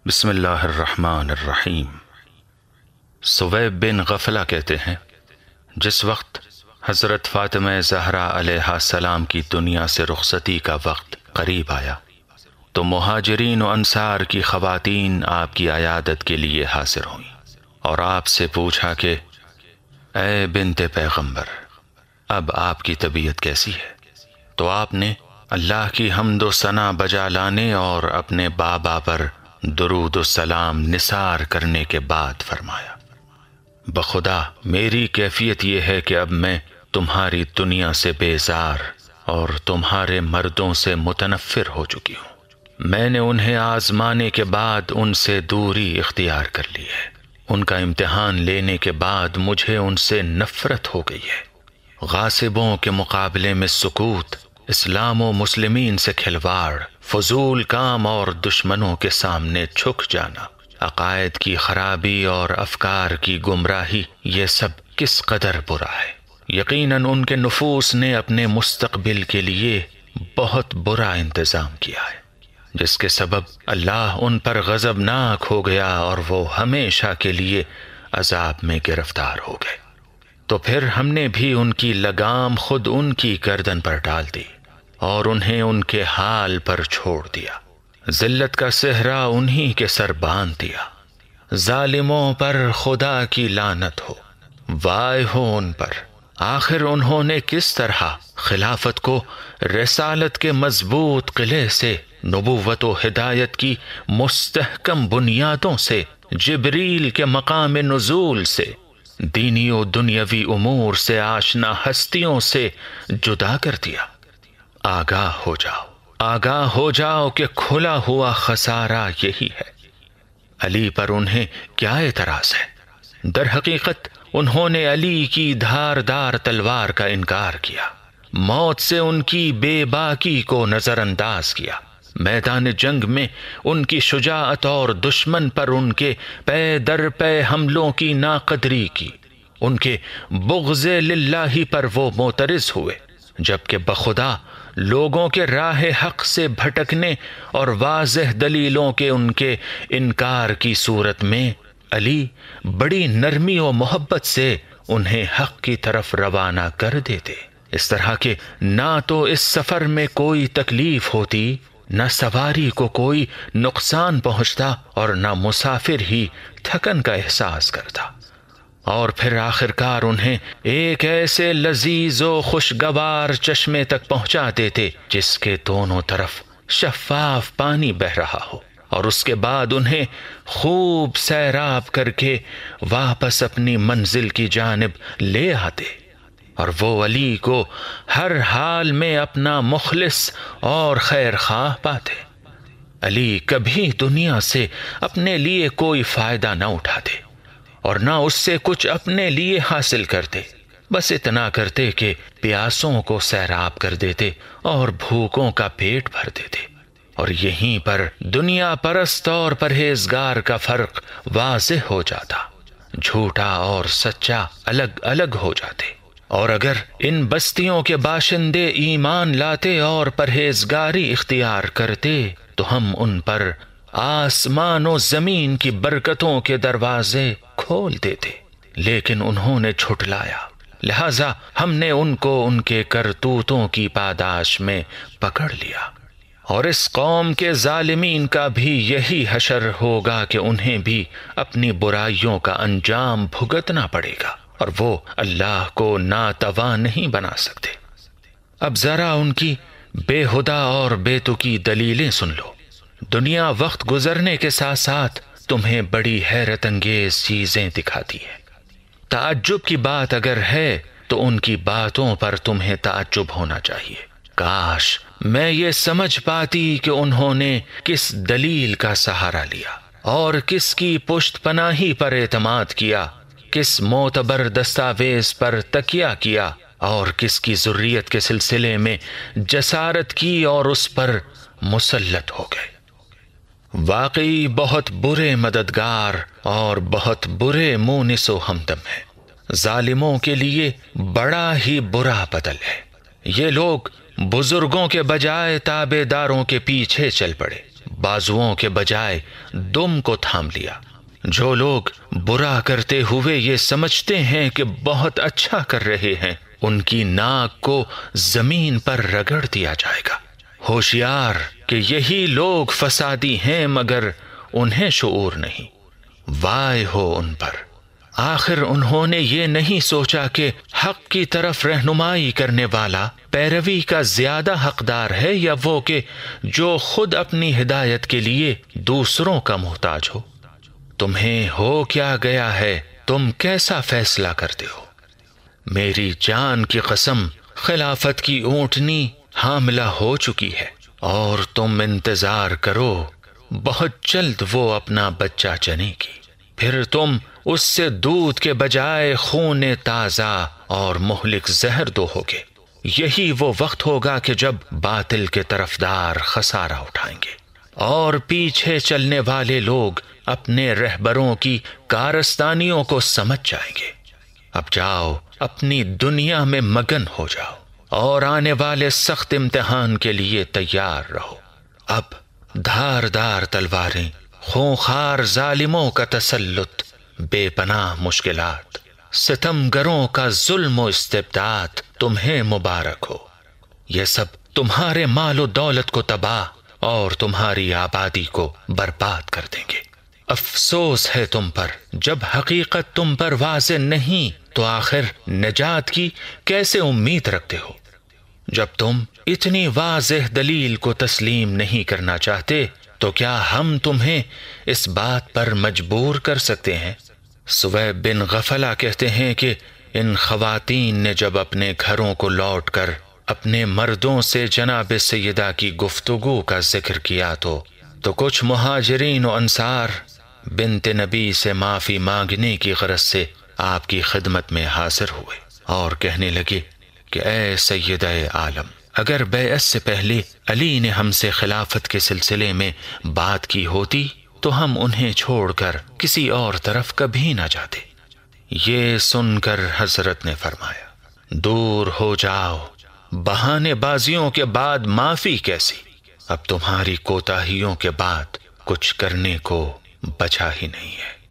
بسم اللہ الرحمن الرحیم۔ ثویب بن غفلہ کہتے ہیں، جس وقت حضرت فاطمہ زہرا علیہ السلام کی دنیا سے رخصتی کا وقت قریب آیا تو مہاجرین و انصار کی خواتین آپ کی عیادت کے لیے حاضر ہوئیں اور آپ سے پوچھا کہ اے بنت پیغمبر، اب آپ کی طبیعت کیسی ہے؟ تو آپ نے اللہ کی حمد و ثنا بجا لانے اور اپنے بابا پر درود و سلام نثار کرنے کے بعد فرمایا، بخدا میری کیفیت یہ ہے کہ اب میں تمہاری دنیا سے بیزار اور تمہارے مردوں سے متنفر ہو چکی ہوں۔ میں نے انہیں آزمانے کے بعد ان سے دوری اختیار کر لی ہے، ان کا امتحان لینے کے بعد مجھے ان سے نفرت ہو گئی ہے۔ غاصبوں کے مقابلے میں سکوت، اسلام و مسلمین سے کھلواڑ، فضول کام اور دشمنوں کے سامنے جھک جانا، عقائد کی خرابی اور افکار کی گمراہی، یہ سب کس قدر برا ہے۔ یقیناً ان کے نفوس نے اپنے مستقبل کے لیے بہت برا انتظام کیا ہے، جس کے سبب اللہ ان پر غضبناک ہو گیا اور وہ ہمیشہ کے لیے عذاب میں گرفتار ہو گئے۔ تو پھر ہم نے بھی ان کی لگام خود ان کی گردن پر ڈال دی اور انہیں ان کے حال پر چھوڑ دیا۔ ذلت کا صحرا انہی کے سر باندھ دیا۔ ظالموں پر خدا کی لعنت ہو، وائے ہو ان پر۔ آخر انہوں نے کس طرح خلافت کو رسالت کے مضبوط قلعے سے، نبوت و ہدایت کی مستحکم بنیادوں سے، جبریل کے مقام نزول سے، دینی و دنیاوی امور سے آشنا ہستیوں سے جدا کر دیا۔ آگاہ ہو جاؤ کہ کھلا ہوا خسارہ یہی ہے۔ علی پر انہیں کیا اعتراض ہے؟ در حقیقت انہوں نے علی کی دھاردار تلوار کا انکار کیا، موت سے ان کی بے باکی کو نظر انداز کیا، میدان جنگ میں ان کی شجاعت اور دشمن پر ان کے پے در پے حملوں کی ناقدری کی، ان کے بغض للہ پر وہ معترض ہوئے، جبکہ بخدا لوگوں کے راہ حق سے بھٹکنے اور واضح دلیلوں کے ان کے انکار کی صورت میں علی بڑی نرمی و محبت سے انہیں حق کی طرف روانہ کر دیتے، اس طرح کہ نہ تو اس سفر میں کوئی تکلیف ہوتی، نہ سواری کو کوئی نقصان پہنچتا اور نہ مسافر ہی تھکن کا احساس کرتا، اور پھر آخرکار انہیں ایک ایسے لذیذ و خوشگوار چشمے تک پہنچا دیتے جس کے دونوں طرف شفاف پانی بہہ رہا ہو، اور اس کے بعد انہیں خوب سیراب کر کے واپس اپنی منزل کی جانب لے آتے، اور وہ علی کو ہر حال میں اپنا مخلص اور خیر خواہ پاتے۔ علی کبھی دنیا سے اپنے لیے کوئی فائدہ نہ اٹھاتے اور نہ اس سے کچھ اپنے لیے حاصل کرتے، بس اتنا کرتے کہ پیاسوں کو سیراب کر دیتے اور بھوکوں کا پیٹ بھر دیتے، اور یہیں پر دنیا پرست اور پرہیزگار کا فرق واضح ہو جاتا، جھوٹا اور سچا الگ الگ ہو جاتے۔ اور اگر ان بستیوں کے باشندے ایمان لاتے اور پرہیزگاری اختیار کرتے تو ہم ان پر آسمان و زمین کی برکتوں کے دروازے کھول دیتے، لیکن انہوں نے جھٹلایا، لہذا ہم نے ان کو ان کے کرتوتوں کی پاداش میں پکڑ لیا۔ اور اس قوم کے ظالمین کا بھی یہی حشر ہوگا کہ انہیں بھی اپنی برائیوں کا انجام بھگتنا پڑے گا، اور وہ اللہ کو ناتواں نہیں بنا سکتے۔ اب ذرا ان کی بے ہدہ اور بے تکی دلیلیں سن لو۔ دنیا وقت گزرنے کے ساتھ ساتھ تمہیں بڑی حیرت انگیز چیزیں دکھاتی ہے۔ تعجب کی بات اگر ہے تو ان کی باتوں پر تمہیں تعجب ہونا چاہیے۔ کاش میں یہ سمجھ پاتی کہ انہوں نے کس دلیل کا سہارا لیا اور کس کی پشت پناہی پر اعتماد کیا، کس معتبر دستاویز پر تکیہ کیا، اور کس کی ذریت کے سلسلے میں جسارت کی اور اس پر مسلط ہو گئے۔ واقعی بہت برے مددگار اور بہت برے مونس و ہمدم ہیں، ظالموں کے لیے بڑا ہی برا بدل ہے۔ یہ لوگ بزرگوں کے بجائے تابع داروں کے پیچھے چل پڑے، بازوؤں کے بجائے دم کو تھام لیا۔ جو لوگ برا کرتے ہوئے یہ سمجھتے ہیں کہ بہت اچھا کر رہے ہیں، ان کی ناک کو زمین پر رگڑ دیا جائے گا۔ ہوشیار کہ یہی لوگ فسادی ہیں مگر انہیں شعور نہیں۔ وائے ہو ان پر! آخر انہوں نے یہ نہیں سوچا کہ حق کی طرف رہنمائی کرنے والا پیروی کا زیادہ حقدار ہے یا وہ کہ جو خود اپنی ہدایت کے لیے دوسروں کا محتاج ہو۔ تمہیں ہو کیا گیا ہے؟ تم کیسا فیصلہ کرتے ہو؟ میری جان کی قسم، خلافت کی اونٹنی حاملہ ہو چکی ہے اور تم انتظار کرو، بہت جلد وہ اپنا بچہ جنے گی، پھر تم اس سے دودھ کے بجائے خون تازہ اور مہلک زہر دوہو گے۔ یہی وہ وقت ہوگا کہ جب باطل کے طرفدار خسارہ اٹھائیں گے اور پیچھے چلنے والے لوگ اپنے رہبروں کی کارستانیوں کو سمجھ جائیں گے۔ اب جاؤ، اپنی دنیا میں مگن ہو جاؤ اور آنے والے سخت امتحان کے لیے تیار رہو۔ اب دھاردار تلواریں، خونخوار ظالموں کا تسلط، بے پناہ مشکلات، ستمگروں کا ظلم و استبداد تمہیں مبارک ہو۔ یہ سب تمہارے مال و دولت کو تباہ اور تمہاری آبادی کو برباد کر دیں گے۔ افسوس ہے تم پر، جب حقیقت تم پر واضح نہیں تو آخر نجات کی کیسے امید رکھتے ہو؟ جب تم اتنی واضح دلیل کو تسلیم نہیں کرنا چاہتے تو کیا ہم تمہیں اس بات پر مجبور کر سکتے ہیں؟ سویب بن غفلہ کہتے ہیں کہ ان خواتین نے جب اپنے گھروں کو لوٹ کر اپنے مردوں سے جناب سیدہ کی گفتگو کا ذکر کیا تو کچھ مہاجرین و انصار بنت نبی سے معافی مانگنے کی غرض سے آپ کی خدمت میں حاضر ہوئے اور کہنے لگے کہ اے سیدہ عالم، اگر بیعت سے پہلے علی نے ہم سے خلافت کے سلسلے میں بات کی ہوتی تو ہم انہیں چھوڑ کر کسی اور طرف کبھی نہ جاتے۔ یہ سن کر حضرت نے فرمایا، دور ہو جاؤ، بہانے بازیوں کے بعد معافی کیسی؟ اب تمہاری کوتاہیوں کے بعد کچھ کرنے کو بچا ہی نہیں ہے۔